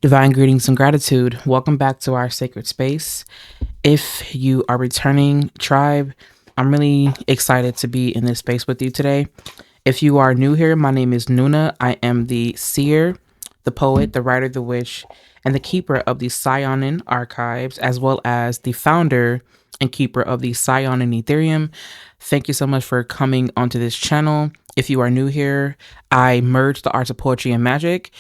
Divine greetings and gratitude. Welcome back to our sacred space. If you are returning, tribe, I'm really excited to be in this space with you today. If you are new here, my name is Nuna. I am the seer, the poet, the writer, the witch, and the keeper of the Saiyonan archives, as well as the founder and keeper of the Saiyonan Etherium. Thank you so much for coming onto this channel. If you are new here, I merge the arts of poetry and magic.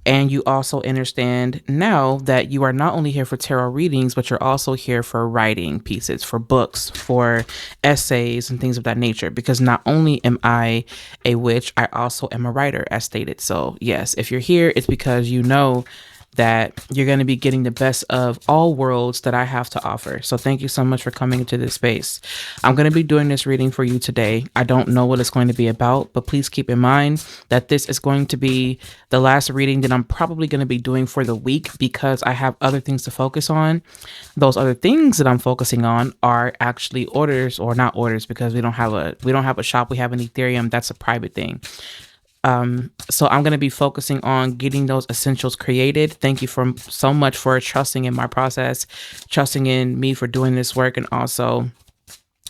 And you also understand now that you are not only here for tarot readings, but you're also here for writing pieces, for books, for essays, and things of that nature. Because not only am I a witch, I also am a writer, as stated. So, yes, if you're here, it's because you know that you're going to be getting the best of all worlds that I have to offer. So thank you so much for coming into this space. I'm going to be doing this reading for you today. I don't know what it's going to be about, but please keep in mind that this is going to be the last reading that I'm probably going to be doing for the week because I have other things to focus on. Those other things that I'm focusing on are actually orders, or not orders, because we don't have a shop. We have an Ethereum. That's a private thing. So I'm going to be focusing on getting those essentials created. Thank you so much for trusting in my process, trusting in me for doing this work, and also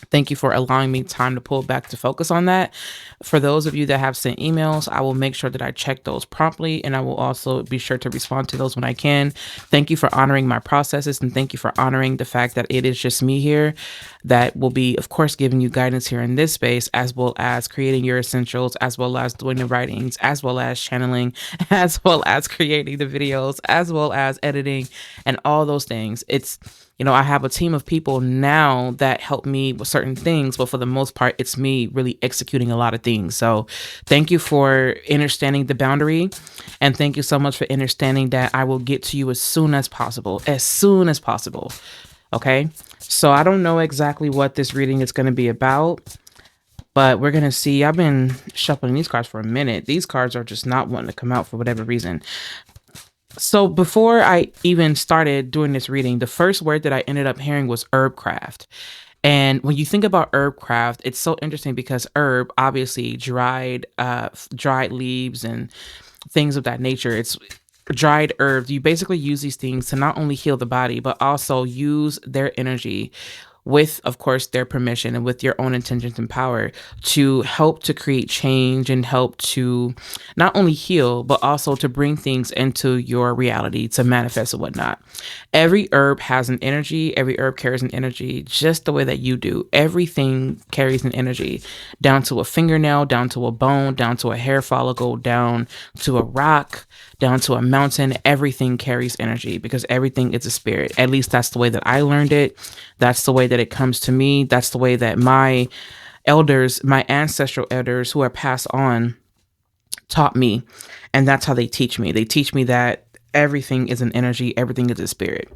thank you for allowing me time to pull back to focus on that. For those of you that have sent emails, I will make sure that I check those promptly, and I will also be sure to respond to those when I can. Thank you for honoring my processes, and thank you for honoring the fact that it is just me here that will be, of course, giving you guidance here in this space, as well as creating your essentials, as well as doing the writings, as well as channeling, as well as creating the videos, as well as editing, and all those things. I have a team of people now that help me with certain things, but for the most part, it's me really executing a lot of things. So thank you for understanding the boundary. And thank you so much for understanding that I will get to you as soon as possible, Okay. So I don't know exactly what this reading is going to be about, but we're going to see. I've been shuffling these cards for a minute. These cards are just not wanting to come out for whatever reason. So before I even started doing this reading, the first word that I ended up hearing was herbcraft. And when you think about herbcraft, it's so interesting because herb, obviously dried leaves and things of that nature. It's dried herbs. You basically use these things to not only heal the body, but also use their energy with, of course, their permission and with your own intentions and power to help to create change and help to not only heal, but also to bring things into your reality to manifest and whatnot. Every herb has an energy. Every herb carries an energy just the way that you do. Everything carries an energy, down to a fingernail, down to a bone, down to a hair follicle, down to a rock, down to a mountain. Everything carries energy because everything is a spirit. At least that's the way that I learned it. That's the way that it comes to me. That's the way that my elders, my ancestral elders who are passed on, taught me. And that's how they teach me. They teach me that everything is an energy, everything is a spirit.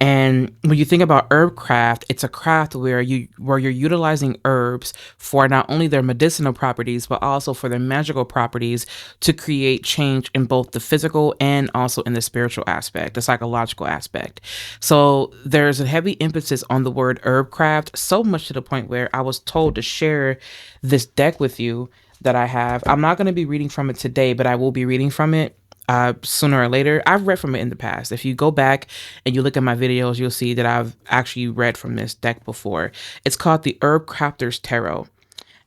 And when you think about herb craft, it's a craft where you're utilizing herbs for not only their medicinal properties, but also for their magical properties to create change in both the physical and also in the spiritual aspect, the psychological aspect. So there's a heavy emphasis on the word herb craft, so much to the point where I was told to share this deck with you that I have. I'm not going to be reading from it today, but I will be reading from it sooner or later. I've read from it in the past. If you go back and you look at my videos, you'll see that I've actually read from this deck before. It's called the Herb Crafter's Tarot.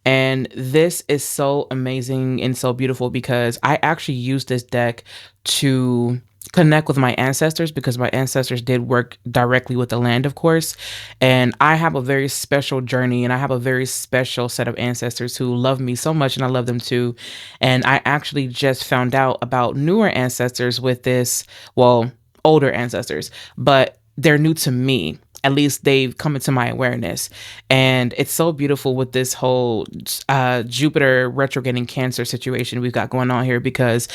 And this is so amazing and so beautiful because I actually use this deck to connect with my ancestors because my ancestors did work directly with the land, of course. And I have a very special journey and I have a very special set of ancestors who love me so much and I love them too. And I actually just found out about newer ancestors with this, well, older ancestors, but they're new to me. At least they've come into my awareness. And it's so beautiful with this whole Jupiter retrograding Cancer situation we've got going on here, because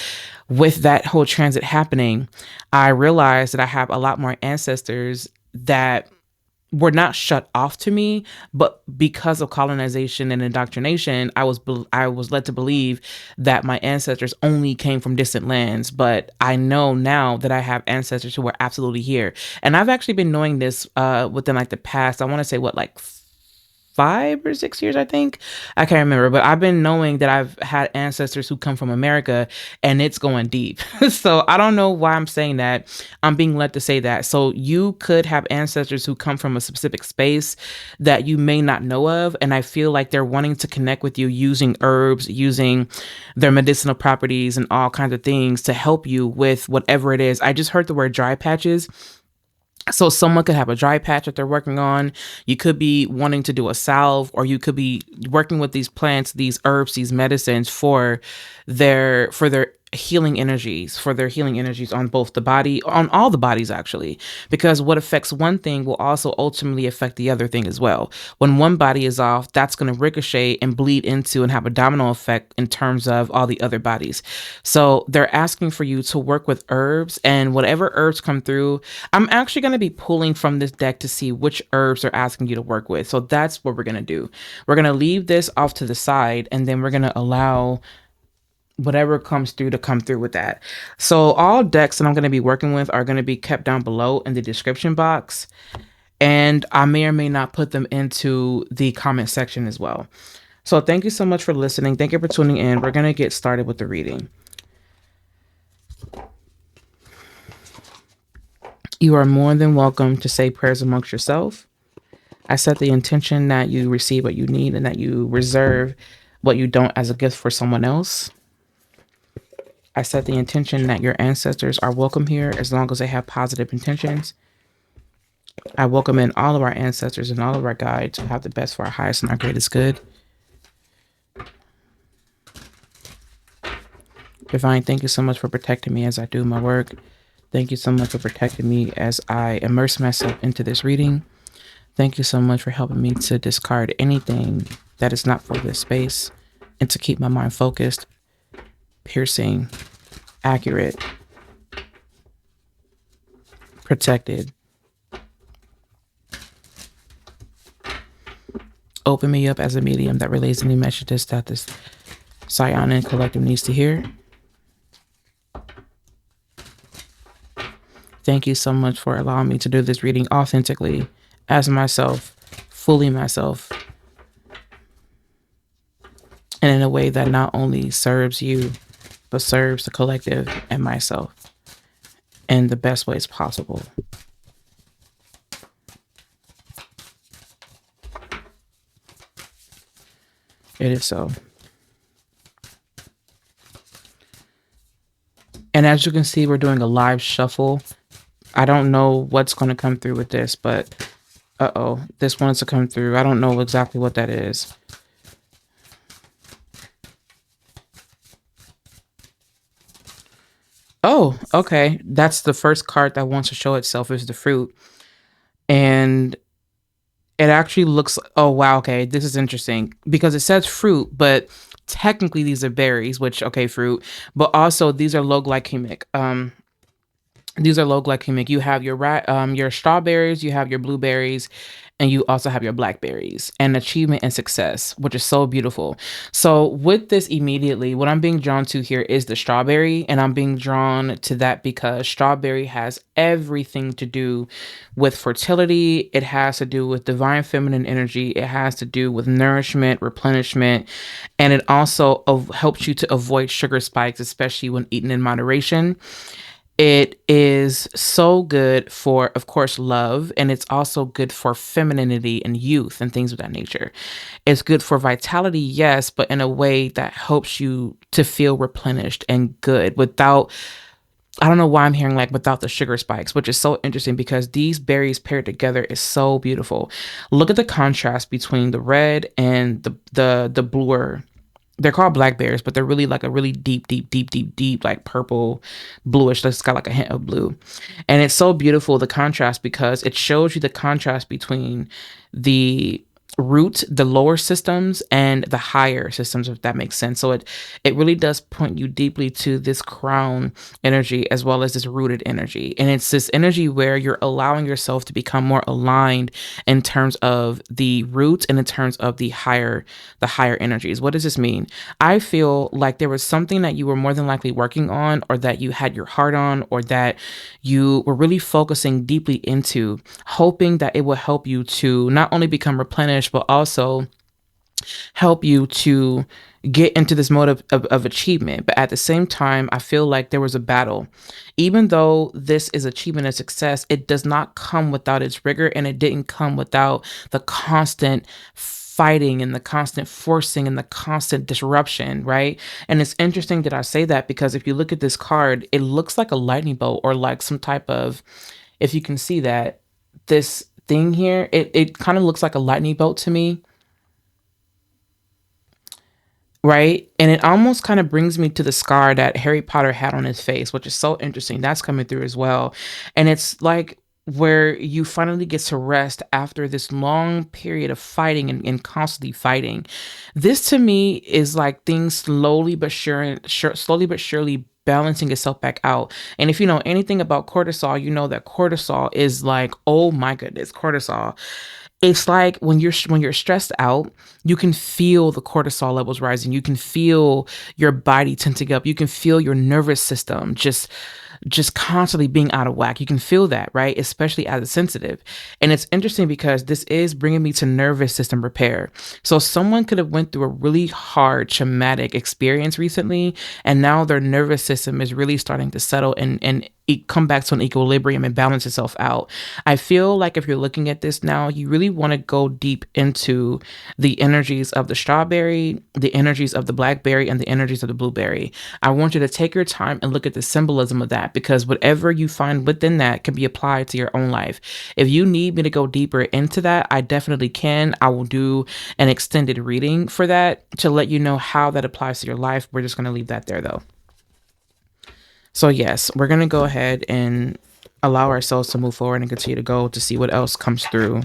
with that whole transit happening, I realized that I have a lot more ancestors that were not shut off to me, but because of colonization and indoctrination, I was led to believe that my ancestors only came from distant lands. But I know now that I have ancestors who are absolutely here, and I've actually been knowing this within like the past, I want to say, 5 or 6 years, I think. I can't remember, but I've been knowing that I've had ancestors who come from America, and it's going deep. So I don't know why I'm saying that. I'm being led to say that. So you could have ancestors who come from a specific space that you may not know of. And I feel like they're wanting to connect with you using herbs, using their medicinal properties and all kinds of things to help you with whatever it is. I just heard the word dry patches. So someone could have a dry patch that they're working on. You could be wanting to do a salve, or you could be working with these plants, these herbs, these medicines for their healing energies, on both the body, on all the bodies actually, because what affects one thing will also ultimately affect the other thing as well. When one body is off, that's going to ricochet and bleed into and have a domino effect in terms of all the other bodies. So they're asking for you to work with herbs, and whatever herbs come through, I'm actually going to be pulling from this deck to see which herbs they're asking you to work with. So that's what we're going to do. We're going to leave this off to the side, and then we're going to allow whatever comes through to come through with that. So all decks that I'm going to be working with are going to be kept down below in the description box, and I may or may not put them into the comment section as well. So thank you so much for listening. Thank you for tuning in. We're going to get started with the reading. You are more than welcome to say prayers amongst yourself. I set the intention that you receive what you need and that you reserve what you don't as a gift for someone else. I set the intention that your ancestors are welcome here as long as they have positive intentions. I welcome in all of our ancestors and all of our guides to have the best for our highest and our greatest good. Divine, thank you so much for protecting me as I do my work. Thank you so much for protecting me as I immerse myself into this reading. Thank you so much for helping me to discard anything that is not for this space and to keep my mind focused, piercing, accurate, protected. Open me up as a medium that relays any messages that this Saiyonan collective needs to hear. Thank you so much for allowing me to do this reading authentically, as myself, fully myself, and in a way that not only serves you, but serves the collective and myself in the best ways possible. It is so. And as you can see, we're doing a live shuffle. I don't know what's going to come through with this, but this wants to come through. I don't know exactly what that is. Oh, okay. That's the first card that wants to show itself, is the fruit. And it actually looks, oh wow, okay, this is interesting because it says fruit, but technically these are berries, which, okay, fruit, but also these are low glycemic. These are low glycemic. You have your strawberries, you have your blueberries, and you also have your blackberries, and achievement and success, which is so beautiful. So with this immediately, what I'm being drawn to here is the strawberry, and I'm being drawn to that because strawberry has everything to do with fertility. It has to do with divine feminine energy. It has to do with nourishment, replenishment, and it also helps you to avoid sugar spikes, especially when eaten in moderation. It is so good for, of course, love, and it's also good for femininity and youth and things of that nature. It's good for vitality, yes, but in a way that helps you to feel replenished and good without, I don't know why I'm hearing like without the sugar spikes, which is so interesting because these berries paired together is so beautiful. Look at the contrast between the red and the bluer. They're called blackberries, but they're really like a really deep, like purple, bluish. It's got like a hint of blue. And it's so beautiful, the contrast, because it shows you the contrast between the root, the lower systems, and the higher systems, if that makes sense. So it really does point you deeply to this crown energy as well as this rooted energy. And it's this energy where you're allowing yourself to become more aligned in terms of the roots and in terms of the higher energies. What does this mean? I feel like there was something that you were more than likely working on, or that you had your heart on, or that you were really focusing deeply into, hoping that it will help you to not only become replenished, challenge, but also help you to get into this mode of achievement. But at the same time, I feel like there was a battle. Even though this is achievement and success, it does not come without its rigor, and it didn't come without the constant fighting and the constant forcing and the constant disruption, right? And it's interesting that I say that because if you look at this card, it looks like a lightning bolt or like some type of, if you can see that, this thing here, it kind of looks like a lightning bolt to me, right? And it almost kind of brings me to the scar that Harry Potter had on his face, which is so interesting. That's coming through as well. And it's like where you finally get to rest after this long period of fighting and constantly fighting. This to me is like things slowly but surely balancing itself back out. And if you know anything about cortisol, you know that cortisol is like, oh my goodness, cortisol. It's like when you're stressed out, you can feel the cortisol levels rising. You can feel your body tensing up. You can feel your nervous system just constantly being out of whack. You can feel that, right? Especially as a sensitive. And it's interesting because this is bringing me to nervous system repair. So someone could have went through a really hard traumatic experience recently, and now their nervous system is really starting to settle and come back to an equilibrium and balance itself out. I feel like if you're looking at this now, you really want to go deep into the energies of the strawberry, the energies of the blackberry, and the energies of the blueberry. I want you to take your time and look at the symbolism of that, because whatever you find within that can be applied to your own life. If you need me to go deeper into that, I definitely can. I will do an extended reading for that to let you know how that applies to your life. We're just going to leave that there though. So yes, we're going to go ahead and allow ourselves to move forward and continue to go to see what else comes through,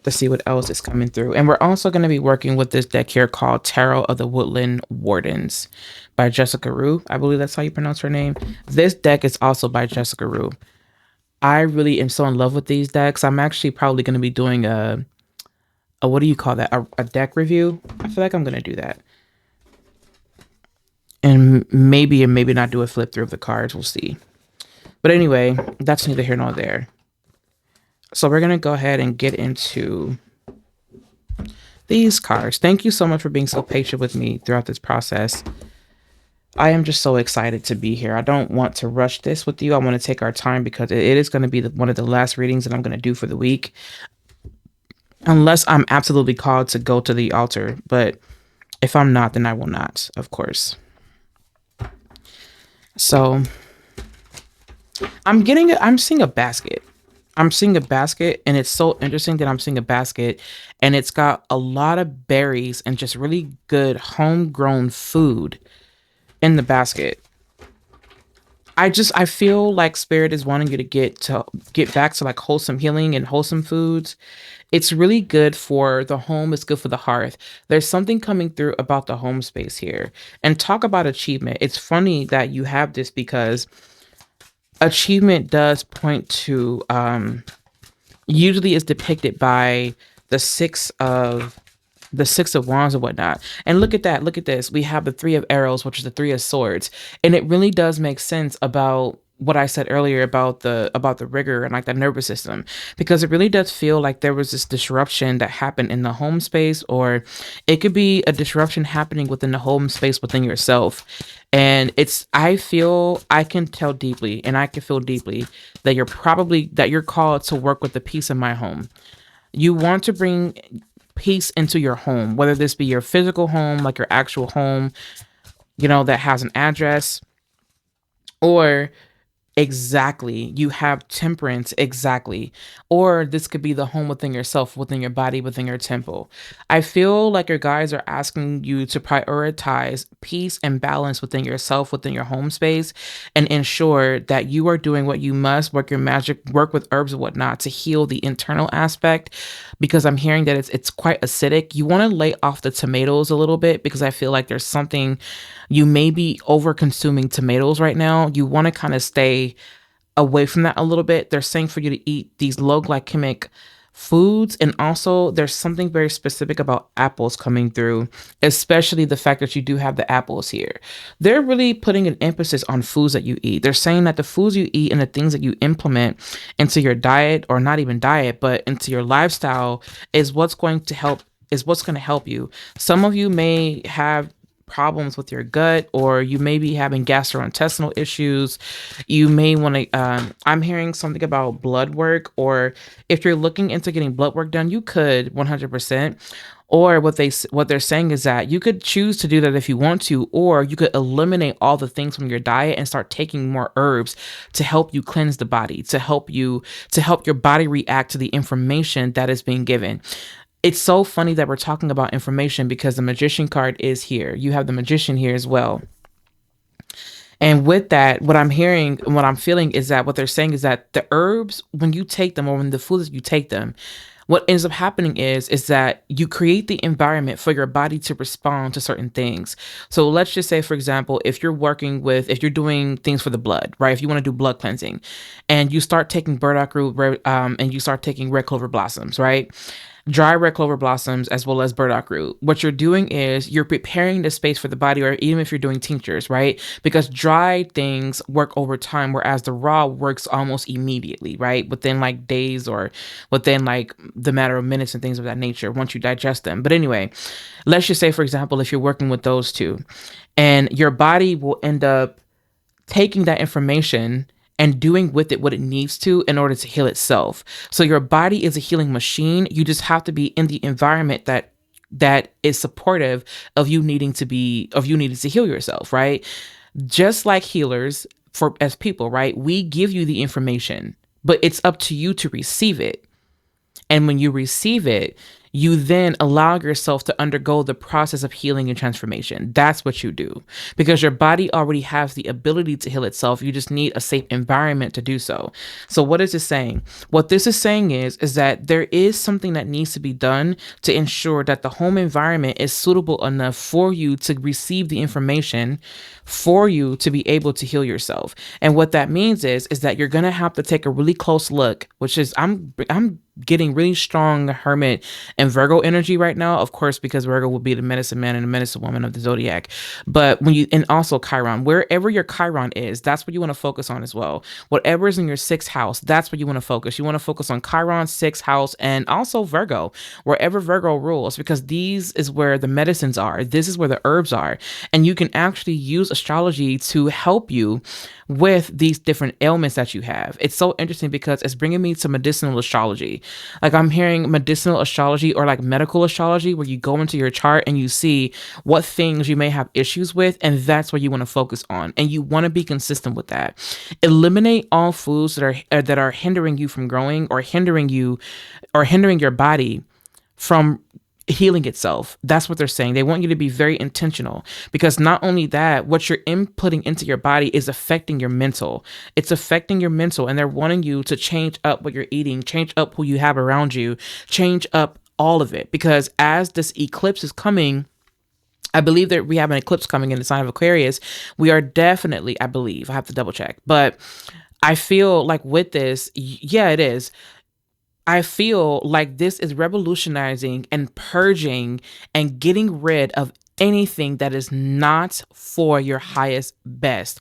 to see what else is coming through. And we're also going to be working with this deck here called Tarot of the Woodland Wardens by Jessica Rue. I believe that's how you pronounce her name. This deck is also by Jessica Rue. I really am so in love with these decks. I'm actually probably going to be doing a what do you call that? A deck review. I feel like I'm going to do that. And maybe not do a flip through of the cards. We'll see. But anyway, that's neither here nor there. So we're going to go ahead and get into these cards. Thank you so much for being so patient with me throughout this process. I am just so excited to be here. I don't want to rush this with you. I want to take our time because it is going to be one of the last readings that I'm going to do for the week. Unless I'm absolutely called to go to the altar. But if I'm not, then I will not, of course. So I'm seeing a basket. I'm seeing a basket, and it's so interesting that I'm seeing a basket and it's got a lot of berries and just really good homegrown food in the basket. I feel like spirit is wanting you to get back to like wholesome healing and wholesome foods. It's really good for the home. It's good for the hearth. There's something coming through about the home space here. And talk about achievement. It's funny that you have this because achievement does point to, usually is depicted by the six of wands and whatnot. And look at that. Look at this. We have the 3 of arrows, which is the 3 of swords. And it really does make sense about what I said earlier about the rigor and like the nervous system, because it really does feel like there was this disruption that happened in the home space, or it could be a disruption happening within the home space within yourself. And I can tell deeply, and I can feel deeply that you're called to work with the peace in my home. You want to bring peace into your home, whether this be your physical home, like your actual home, that has an address, or exactly, you have temperance, exactly. Or this could be the home within yourself, within your body, within your temple. I feel like your guides are asking you to prioritize peace and balance within yourself, within your home space, and ensure that you are doing what you must, work your magic, work with herbs and whatnot to heal the internal aspect, because I'm hearing that it's quite acidic. You want to lay off the tomatoes a little bit, because I feel like there's something, you may be over consuming tomatoes right now. You want to kind of stay away from that a little bit. They're saying for you to eat these low glycemic foods, and also there's something very specific about apples coming through, especially the fact that you do have the apples here. They're really putting an emphasis on foods that you eat. They're saying that the foods you eat and the things that you implement into your diet, or not even diet, but into your lifestyle, is what's going to help you. Some of you may have problems with your gut, or you may be having gastrointestinal issues. You may want to I'm hearing something about blood work, or if you're looking into getting blood work done, you could 100%. Or what they're saying is that you could choose to do that if you want to, or you could eliminate all the things from your diet and start taking more herbs to help you cleanse the body, to help your body react to the information that is being given. It's so funny that we're talking about information because the magician card is here. You have the magician here as well. And with that, what I'm hearing and what I'm feeling is that what they're saying is that the herbs, when you take them, or when the foods you take them, what ends up happening is that you create the environment for your body to respond to certain things. So let's just say, for example, if you're doing things for the blood, right? If you want to do blood cleansing and you start taking burdock root, and you start taking red clover blossoms, right? Dry red clover blossoms as well as burdock root. What you're doing is you're preparing the space for the body, or even if you're doing tinctures, right? Because dried things work over time, whereas the raw works almost immediately, right? Within like days, or within like the matter of minutes and things of that nature once you digest them. But anyway, let's just say, for example, if you're working with those two, and your body will end up taking that information and doing with it what it needs to in order to heal itself. So your body is a healing machine. You just have to be in the environment that is supportive of you needing to heal yourself, right? Just like healers, as people, right? We give you the information, but it's up to you to receive it. And when you receive it, you then allow yourself to undergo the process of healing and transformation. That's what you do, because your body already has the ability to heal itself. You just need a safe environment to do so. So what is this saying? What this is saying is that there is something that needs to be done to ensure that the home environment is suitable enough for you to receive the information, for you to be able to heal yourself. And what that means is that you're going to have to take a really close look, which is I'm getting really strong Hermit and Virgo energy right now, of course, because Virgo will be the medicine man and the medicine woman of the zodiac. But and also Chiron, wherever your Chiron is, that's what you want to focus on as well. Whatever is in your sixth house, that's what you want to focus. You want to focus on Chiron, sixth house, and also Virgo, wherever Virgo rules, because these is where the medicines are. This is where the herbs are. And you can actually use astrology to help you with these different ailments that you have. It's so interesting because it's bringing me to medicinal astrology. Like I'm hearing medicinal astrology, or like medical astrology, where you go into your chart and you see what things you may have issues with, and that's what you want to focus on, and you want to be consistent with that. Eliminate all foods that are hindering you from growing, or hindering your body from healing itself. That's what they're saying. They want you to be very intentional, because not only that, what you're inputting into your body is affecting your mental. It's affecting your mental, and they're wanting you to change up what you're eating, change up who you have around you, change up all of it. Because as this eclipse is coming, I believe that we have an eclipse coming in the sign of Aquarius. We are definitely, I believe, I have to double check, but I feel like with this, yeah, it is. I feel like this is revolutionizing and purging and getting rid of anything that is not for your highest best.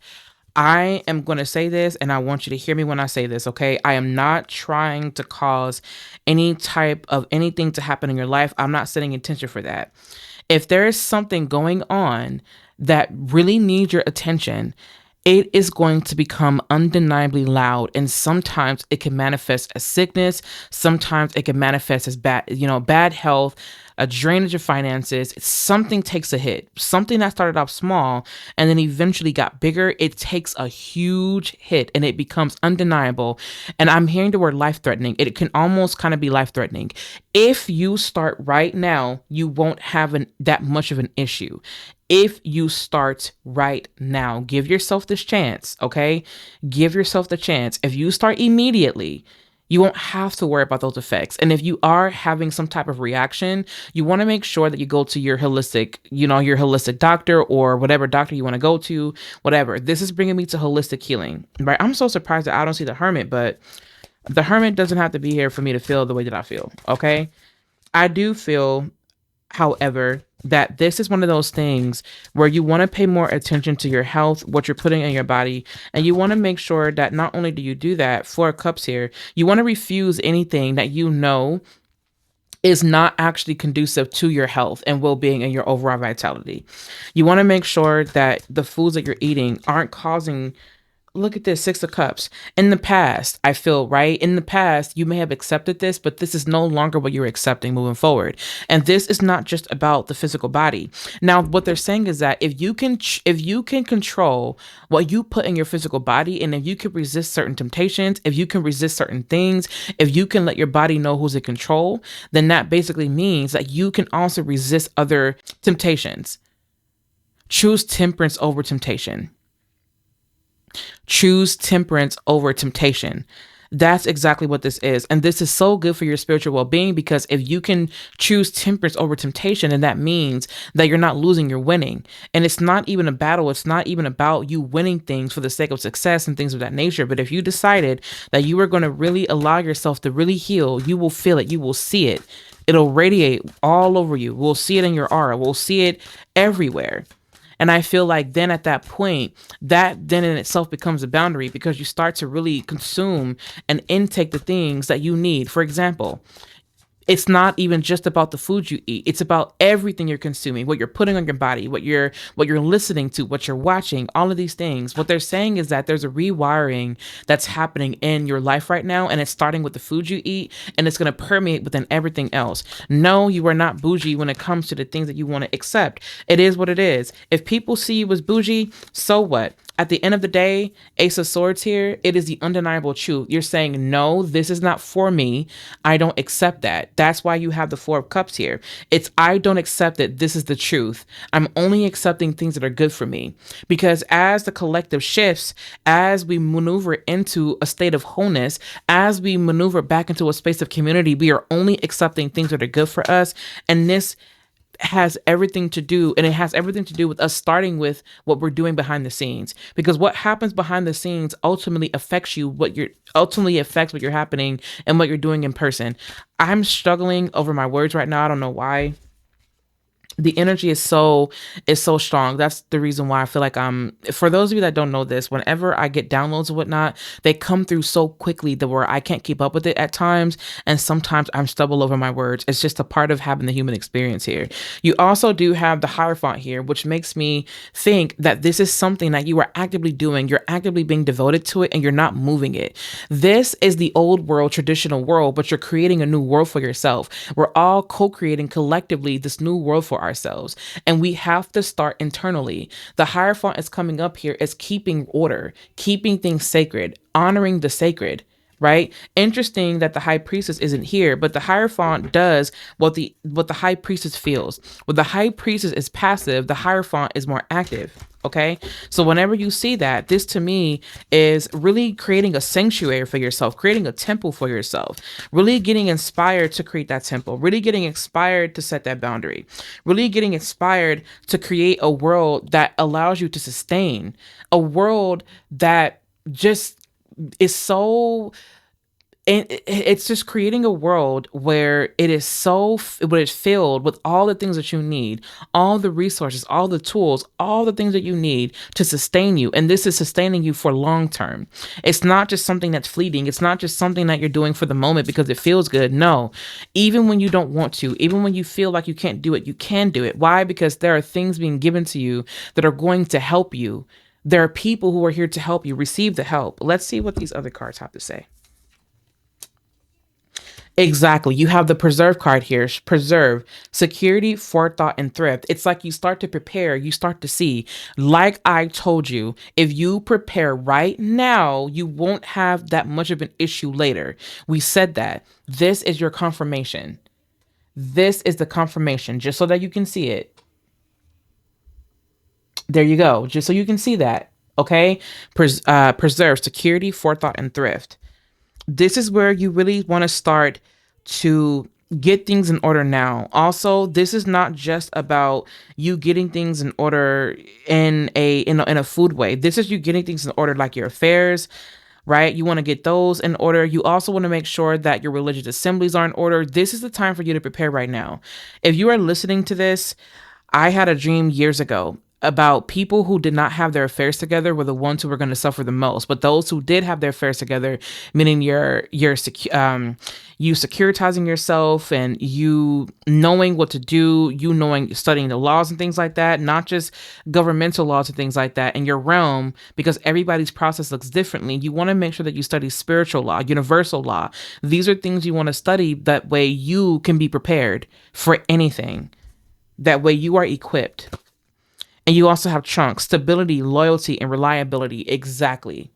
I am going to say this, and I want you to hear me when I say this, okay? I am not trying to cause any type of anything to happen in your life. I'm not setting intention for that. If there is something going on that really needs your attention, it is going to become undeniably loud. And sometimes it can manifest as sickness. Sometimes it can manifest as bad health, a drainage of finances. Something takes a hit. Something that started off small and then eventually got bigger. It takes a huge hit and it becomes undeniable. And I'm hearing the word life-threatening. It can almost kind of be life-threatening. If you start right now, you won't have that much of an issue. If you start right now, give yourself this chance, okay? Give yourself the chance. If you start immediately, you won't have to worry about those effects. And if you are having some type of reaction, you want to make sure that you go to your holistic doctor, or whatever doctor you want to go to, whatever. This is bringing me to holistic healing, right? I'm so surprised that I don't see the Hermit, but The hermit doesn't have to be here for me to feel the way that I feel. Okay. I do feel, however, that this is one of those things where you want to pay more attention to your health, what you're putting in your body, and you want to make sure that not only do you do that, Four of Cups here, you want to refuse anything that you know is not actually conducive to your health and well-being and your overall vitality. You want to make sure that the foods that you're eating aren't causing. Look at this, Six of Cups. In the past, I feel, right? In the past, you may have accepted this, but this is no longer what you're accepting moving forward. And this is not just about the physical body. Now, what they're saying is that if you can control what you put in your physical body, and if you can resist certain temptations, if you can resist certain things, if you can let your body know who's in control, then that basically means that you can also resist other temptations. Choose temperance over temptation. Choose temperance over temptation. That's exactly what this is. And this is so good for your spiritual well-being, because if you can choose temperance over temptation, then that means that you're not losing, you're winning. And it's not even a battle. It's not even about you winning things for the sake of success and things of that nature. But if you decided that you were going to really allow yourself to really heal, you will feel it. You will see it. It'll radiate all over you. We'll see it in your aura. We'll see it everywhere. And I feel like then at that point, that then in itself becomes a boundary, because you start to really consume and intake the things that you need. For example, it's not even just about the food you eat. It's about everything you're consuming, what you're putting on your body, what you're listening to, what you're watching, all of these things. What they're saying is that there's a rewiring that's happening in your life right now, and it's starting with the food you eat, and it's going to permeate within everything else. No, you are not bougie when it comes to the things that you want to accept. It is what it is. If people see you as bougie, so what? At the end of the day, Ace of Swords here, it is the undeniable truth. You're saying, no, this is not for me. I don't accept that. That's why you have the Four of Cups here. It's, I don't accept it. This is the truth. I'm only accepting things that are good for me. Because as the collective shifts, as we maneuver into a state of wholeness, as we maneuver back into a space of community, we are only accepting things that are good for us. And this has everything to do, and it has everything to do with us starting with what we're doing behind the scenes, because what happens behind the scenes ultimately affects you, what you're ultimately affects what you're happening and what you're doing in person. I'm struggling over my words right now. I don't know why. The energy is so strong. That's the reason why I feel like for those of you that don't know this, whenever I get downloads and whatnot, they come through so quickly that where I can't keep up with it at times. And sometimes I'm stumble over my words. It's just a part of having the human experience here. You also do have the Hierophant here, which makes me think that this is something that you are actively doing. You're actively being devoted to it, and you're not moving it. This is the old world, traditional world, but you're creating a new world for yourself. We're all co-creating collectively this new world for ourselves, and we have to start internally. The Hierophant is coming up here as keeping order, keeping things sacred, honoring the sacred, right? Interesting that the High Priestess isn't here, but the Hierophant does what the High Priestess feels. When the High Priestess is passive, the Hierophant is more active. Okay, so whenever you see that, this to me is really creating a sanctuary for yourself, creating a temple for yourself, really getting inspired to create that temple, really getting inspired to set that boundary, really getting inspired to create a world that allows you to sustain, a world that just is so. And it's just creating a world where it is where it's filled with all the things that you need, all the resources, all the tools, all the things that you need to sustain you. And this is sustaining you for long term. It's not just something that's fleeting. It's not just something that you're doing for the moment because it feels good. No, even when you don't want to, even when you feel like you can't do it, you can do it. Why? Because there are things being given to you that are going to help you. There are people who are here to help you. Receive the help. Let's see what these other cards have to say. Exactly. You have the preserve card here. Preserve, security, forethought, and thrift. It's like you start to prepare, you start to see. Like I told you, if you prepare right now, you won't have that much of an issue later. We said that. This is your confirmation. This is the confirmation, just so that you can see it. There you go. Just so you can see that. Okay? Preserve, security, forethought, and thrift. This is where you really want to start to get things in order now. Also, this is not just about you getting things in order in a food way. This is you getting things in order, like your affairs, right? You want to get those in order. You also want to make sure that your religious assemblies are in order. This is the time for you to prepare right now. If you are listening to this, I had a dream years ago about people who did not have their affairs together were the ones who were going to suffer the most. But those who did have their affairs together, meaning you securitizing yourself and you knowing what to do, you knowing studying the laws and things like that, not just governmental laws and things like that in your realm, because everybody's process looks differently. You want to make sure that you study spiritual law, universal law. These are things you want to study. That way you can be prepared for anything. That way you are equipped. And you also have chunks, stability, loyalty, and reliability. Exactly.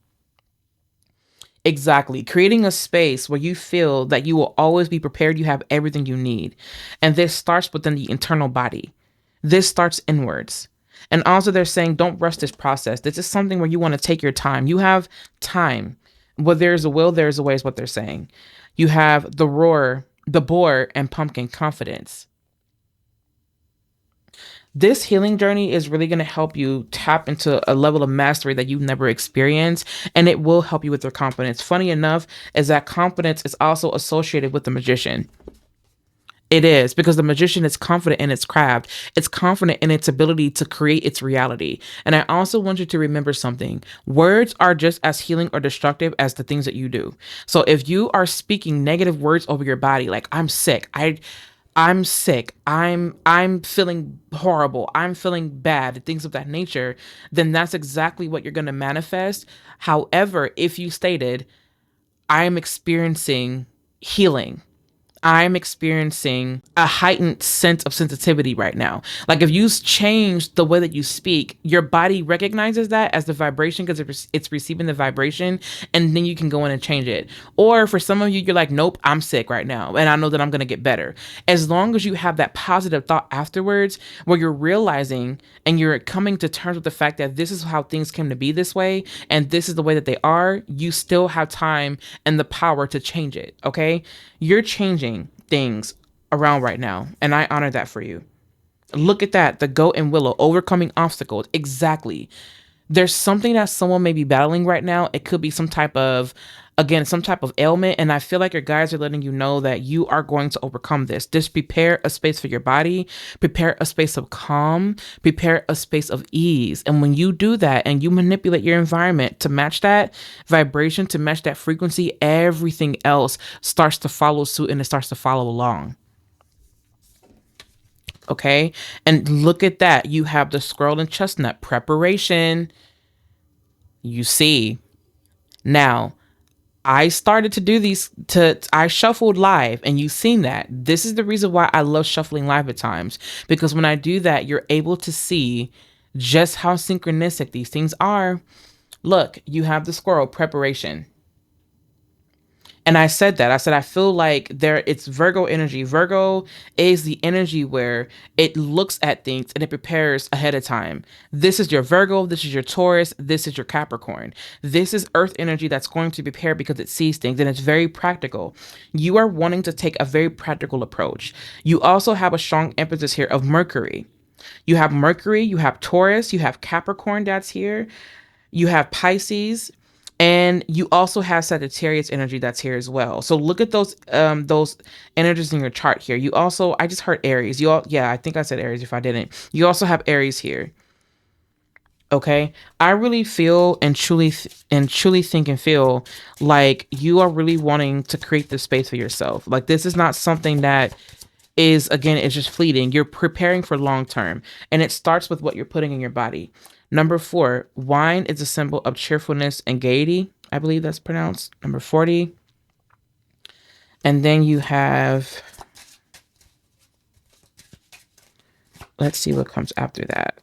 Exactly. Creating a space where you feel that you will always be prepared. You have everything you need. And this starts within the internal body. This starts inwards. And also they're saying, don't rush this process. This is something where you want to take your time. You have time. Where there's a will, there's a way is what they're saying. You have the boar, and pumpkin confidence. This healing journey is really going to help you tap into a level of mastery that you've never experienced, and it will help you with your confidence. Funny enough, is that confidence is also associated with the magician. It is, because the magician is confident in its craft. It's confident in its ability to create its reality. And I also want you to remember something. Words are just as healing or destructive as the things that you do. So if you are speaking negative words over your body, like I'm sick, I'm sick. I'm feeling horrible. I'm feeling bad, things of that nature, then that's exactly what you're going to manifest. However, if you stated, I am experiencing healing, I'm experiencing a heightened sense of sensitivity right now. Like if you change the way that you speak, your body recognizes that as the vibration because it's receiving the vibration, and then you can go in and change it. Or for some of you, you're like, nope, I'm sick right now, and I know that I'm going to get better. As long as you have that positive thought afterwards, where you're realizing and you're coming to terms with the fact that this is how things came to be this way, and this is the way that they are, you still have time and the power to change it, okay? You're changing things around right now, and I honor that for you. Look at that, the goat and willow, overcoming obstacles. Exactly. There's something that someone may be battling right now. It could be some type of ailment, and I feel like your guides are letting you know that you are going to overcome this. Just prepare a space for your body, prepare a space of calm, prepare a space of ease. And when you do that and you manipulate your environment to match that vibration, to match that frequency, everything else starts to follow suit, and it starts to follow along. Okay? And look at that. You have the squirrel and chestnut preparation. You see. Now, I started to do I shuffled live, and you've seen that. This is the reason why I love shuffling live at times, because when I do that, you're able to see just how synchronistic these things are. Look, you have the squirrel preparation. And I said I feel like it's Virgo energy. Virgo is the energy where it looks at things and it prepares ahead of time. This is your Virgo, this is your Taurus, this is your Capricorn. This is earth energy that's going to prepare because it sees things, and it's very practical. You are wanting to take a very practical approach. You also have a strong emphasis here of Mercury. You have Mercury, you have Taurus, you have Capricorn that's here. You have Pisces. And you also have Sagittarius energy that's here as well. So look at those energies in your chart here. You also, I just heard Aries. I think I said Aries if I didn't. You also have Aries here. Okay, I really feel and truly think and feel like you are really wanting to create this space for yourself. Like this is not something that is, again, it's just fleeting. You're preparing for long term, and it starts with what you're putting in your body. Number 4, wine is a symbol of cheerfulness and gaiety. I believe that's pronounced. Number 40. And then you have, let's see what comes after that.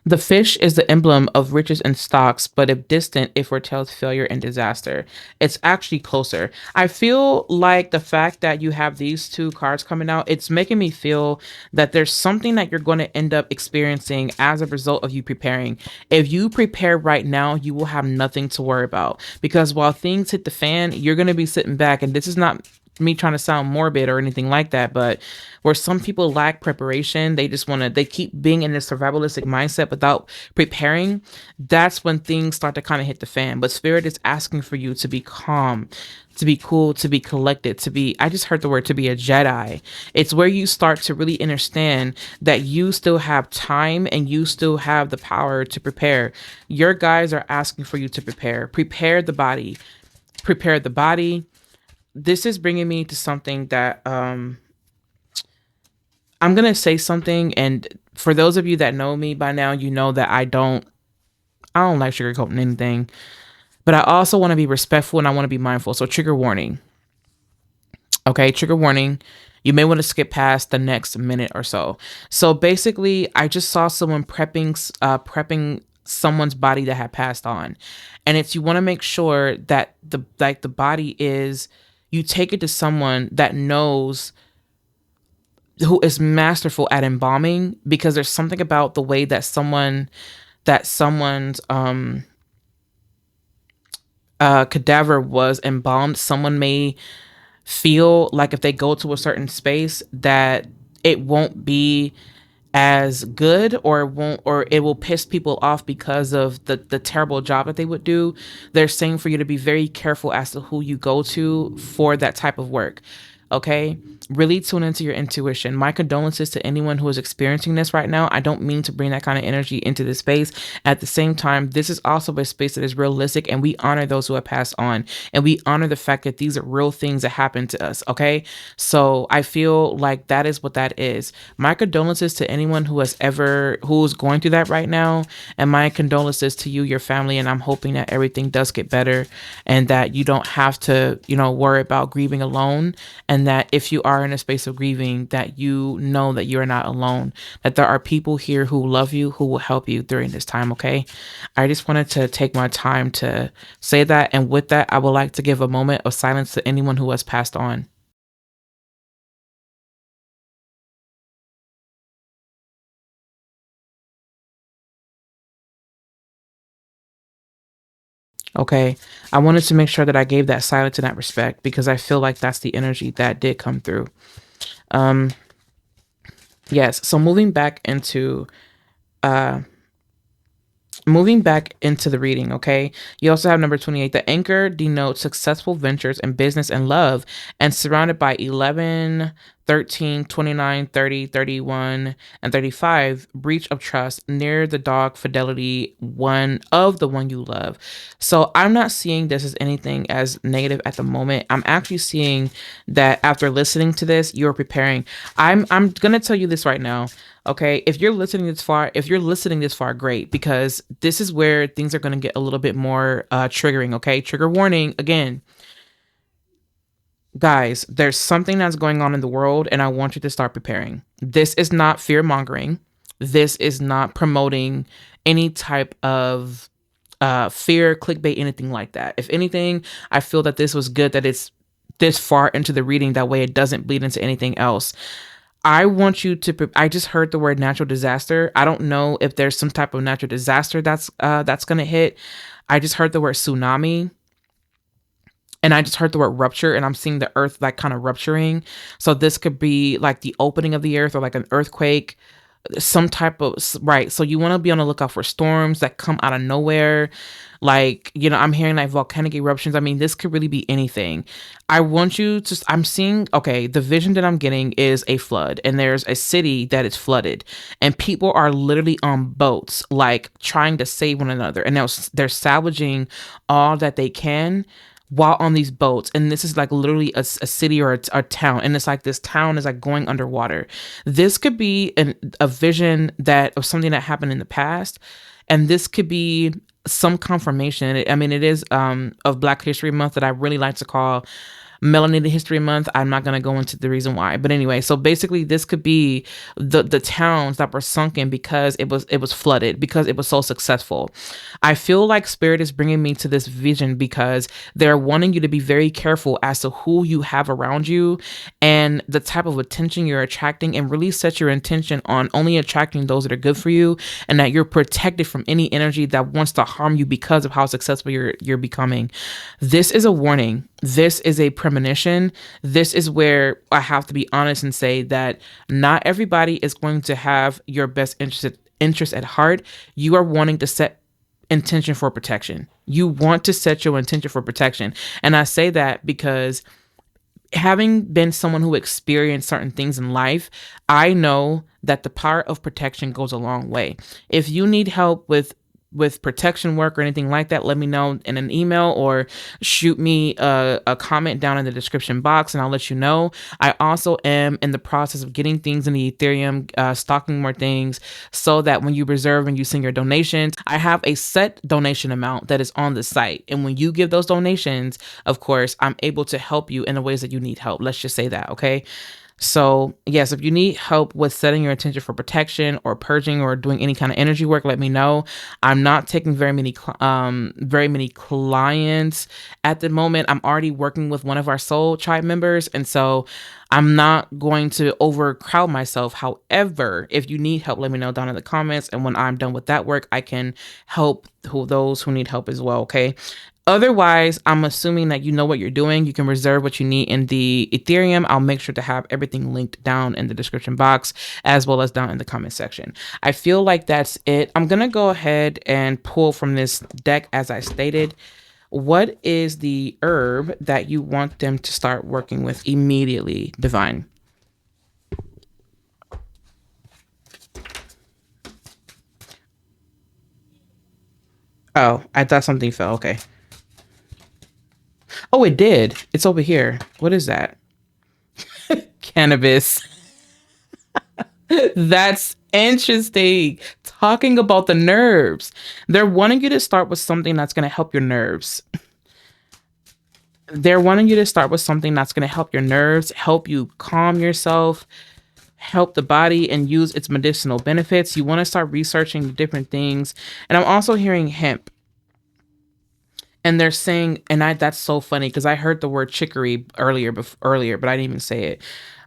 The fish is the emblem of riches and stocks, but if distant, it foretells failure and disaster. It's actually closer. I feel like the fact that you have these two cards coming out, it's making me feel that there's something that you're going to end up experiencing as a result of you preparing. If you prepare right now, you will have nothing to worry about, because while things hit the fan, you're going to be sitting back, and this is not me trying to sound morbid or anything like that, but where some people lack preparation, they just want to, they keep being in this survivalistic mindset without preparing. That's when things start to kind of hit the fan. But spirit is asking for you to be calm, to be cool, to be collected, to be, I just heard the word, to be a Jedi. It's where you start to really understand that you still have time and you still have the power to prepare. Your guys are asking for you to prepare the body, prepare the body. This is bringing me to something that I'm going to say something, and for those of you that know me by now, you know that I don't like sugarcoating anything, but I also want to be respectful and I want to be mindful. So trigger warning. Okay, trigger warning. You may want to skip past the next minute or so. So basically, I just saw someone prepping someone's body that had passed on. And it's, you want to make sure that the body is, you take it to someone that knows, who is masterful at embalming, because there's something about the way that someone's cadaver was embalmed. Someone may feel like if they go to a certain space that it won't be as good, or it won't, or it will piss people off because of the terrible job that they would do. They're saying for you to be very careful as to who you go to for that type of work. Okay, really tune into your intuition. My condolences to anyone who is experiencing this right now. I don't mean to bring that kind of energy into this space. At the same time, this is also a space that is realistic, and we honor those who have passed on, and we honor the fact that these are real things that happen to us. Okay, so I feel like that is what that is. My condolences to anyone who's going through that right now, and my condolences to you, your family, and I'm hoping that everything does get better, and that you don't have to, worry about grieving alone. And that if you are in a space of grieving, that you know that you're not alone, that there are people here who love you, who will help you during this time. Okay, I just wanted to take my time to say that. And with that, I would like to give a moment of silence to anyone who has passed on. Okay, I wanted to make sure that I gave that silence and that respect, because I feel like that's the energy that did come through. Um, yes. So uh moving back into the reading, okay? You also have number 28. The anchor denotes successful ventures in business and love, and surrounded by 11, 13, 29, 30, 31, and 35, breach of trust, near the dog fidelity, one of the one you love. So I'm not seeing this as anything as negative at the moment. I'm actually seeing that after listening to this, you're preparing. I'm gonna tell you this right now. Okay, if you're listening this far, great, because this is where things are going to get a little bit more triggering. Okay, trigger warning again, guys. There's something that's going on in the world, and I want you to start preparing. This is not fear mongering. This is not promoting any type of fear, clickbait, anything like that. If anything, I feel that this was good that it's this far into the reading. That way, it doesn't bleed into anything else. I want you to. I just heard the word natural disaster. I don't know if there's some type of natural disaster that's gonna hit. I just heard the word tsunami, and I just heard the word rupture, and I'm seeing the earth like kind of rupturing. So this could be like the opening of the earth, or like an earthquake, some type of, right. So you want to be on the lookout for storms that come out of nowhere. Like, I'm hearing like volcanic eruptions. I mean, this could really be anything. I want you to, I'm seeing, okay, the vision that I'm getting is a flood, and there's a city that is flooded, and people are literally on boats, like trying to save one another. And they're salvaging all that they can while on these boats. And this is like literally a city or a town, and it's like this town is like going underwater. This could be a vision of something that happened in the past, and this could be some confirmation. I mean, it is of Black History Month, that I really like to call Melanated History Month. I'm not going to go into the reason why, but anyway, so basically this could be the towns that were sunken because it was flooded, because it was so successful. I feel like spirit is bringing me to this vision because they're wanting you to be very careful as to who you have around you and the type of attention you're attracting, and really set your intention on only attracting those that are good for you, and that you're protected from any energy that wants to harm you because of how successful you're becoming. This is a warning. This is a premonition. This is where I have to be honest and say that not everybody is going to have your best interest at heart. You are wanting to set intention for protection. You want to set your intention for protection. And I say that because having been someone who experienced certain things in life, I know that the power of protection goes a long way. If you need help with protection work or anything like that, let me know in an email or shoot me a comment down in the description box and I'll let you know. I also am in the process of getting things in the Ethereum, stocking more things so that when you reserve and you send your donations, I have a set donation amount that is on the site. And when you give those donations, of course, I'm able to help you in the ways that you need help. Let's just say that, okay? So yes, if you need help with setting your intention for protection or purging or doing any kind of energy work, let me know. I'm not taking very many clients at the moment. I'm already working with one of our soul tribe members, and so I'm not going to overcrowd myself. However, if you need help, let me know down in the comments, and when I'm done with that work, I can help those who need help as well. Okay. Otherwise, I'm assuming that you know what you're doing. You can reserve what you need in the Ethereum. I'll make sure to have everything linked down in the description box as well as down in the comment section. I feel like that's it. I'm going to go ahead and pull from this deck as I stated. What is the herb that you want them to start working with immediately, Divine? Oh, I thought something fell. Okay. Oh, it did. It's over here. What is that? Cannabis. That's interesting. Talking about the nerves. They're wanting you to start with something that's going to help your nerves. They're wanting you to start with something that's going to help your nerves, help you calm yourself, help the body, and use its medicinal benefits. You want to start researching different things. And I'm also hearing hemp. And they're saying, and that's so funny because I heard the word chicory earlier, but I didn't even say it.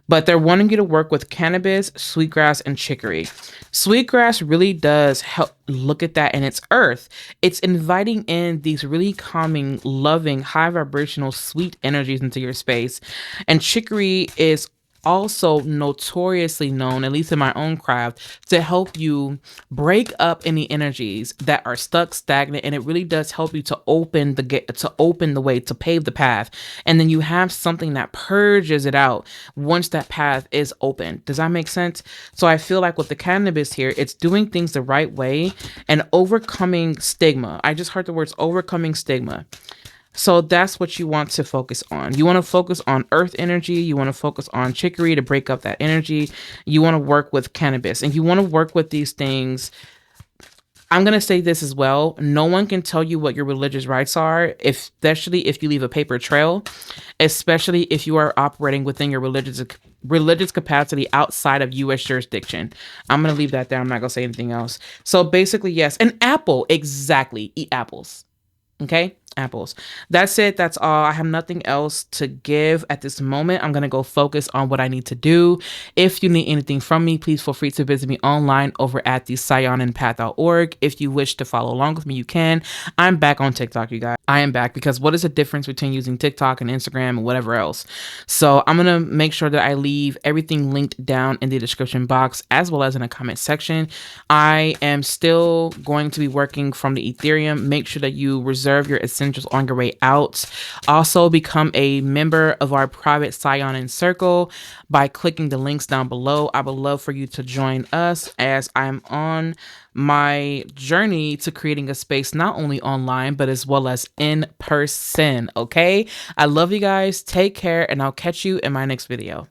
But they're wanting you to work with cannabis, sweetgrass, and chicory. Sweetgrass really does help. Look at that, and it's earth. It's inviting in these really calming, loving, high vibrational, sweet energies into your space. And chicory is also notoriously known, at least in my own craft, to help you break up any energies that are stuck, stagnant, and it really does help you to open the way, to pave the path. And then you have something that purges it out once that path is open. Does that make sense? So I feel like with the cannabis here, it's doing things the right way and overcoming stigma. I just heard the words overcoming stigma. So that's what you want to focus on. You want to focus on earth energy. You want to focus on chicory to break up that energy. You want to work with cannabis, and you want to work with these things. I'm going to say this as well. No one can tell you what your religious rights are, especially if you leave a paper trail, especially if you are operating within your religious capacity outside of U.S. jurisdiction. I'm going to leave that there. I'm not going to say anything else. So basically, yes, an apple. Exactly. Eat apples. Okay, apples. That's it. That's all. I have nothing else to give at this moment. I'm going to go focus on what I need to do. If you need anything from me, please feel free to visit me online over at the Saiyonanpath.org. If you wish to follow along with me, you can. I'm back on TikTok, you guys. I am back because what is the difference between using TikTok and Instagram and whatever else? So I'm going to make sure that I leave everything linked down in the description box as well as in the comment section. I am still going to be working from the Ethereum. Make sure that you reserve your essentials on your way out. Also, become a member of our private Saiyonan circle by clicking the links down below. I would love for you to join us as I'm on my journey to creating a space not only online but as well as in person. Okay, I love you guys. Take care, and I'll catch you in my next video.